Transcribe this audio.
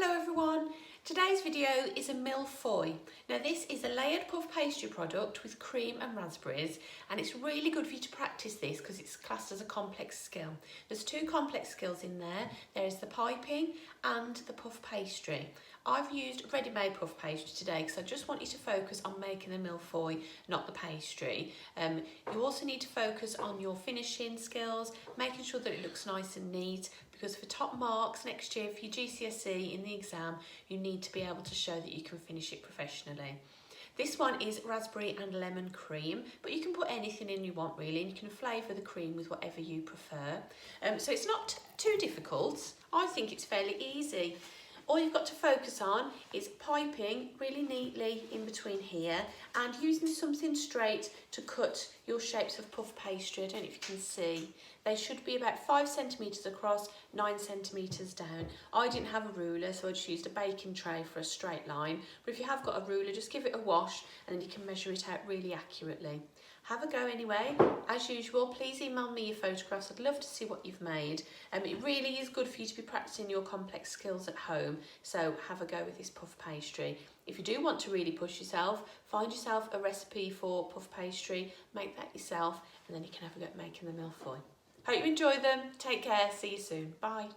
Hello everyone, today's video is a Mille Feuille. Now this is a layered puff pastry product with cream and raspberries, and it's really good for you to practice this because it's classed as a complex skill. There's two complex skills in there. There is the piping and the puff pastry. I've used ready-made puff pastry today because I just want you to focus on making the Mille Feuille, not the pastry. You also need to focus on your finishing skills, making sure that it looks nice and neat, because for top marks next year for your GCSE in the exam, you need to be able to show that you can finish it professionally. This one is raspberry and lemon cream, but you can put anything in you want really, and you can flavour the cream with whatever you prefer. So it's not too difficult. I think it's fairly easy. All you've got to focus on is piping really neatly in between here and using something straight to cut your shapes of puff pastry. I don't know if you can see. They should be about 5 centimetres across, 9 centimetres down. I didn't have a ruler, so I just used a baking tray for a straight line. But if you have got a ruler, just give it a wash and then you can measure it out really accurately. Have a go anyway. As usual, please email me your photographs. I'd love to see what you've made. It really is good for you to be practicing your complex skills at home. So have a go with this puff pastry. If you do want to really push yourself, find yourself a recipe for puff pastry, make that yourself, and then you can have a go at making the Mille Feuille. Hope you enjoy them. Take care. See you soon. Bye.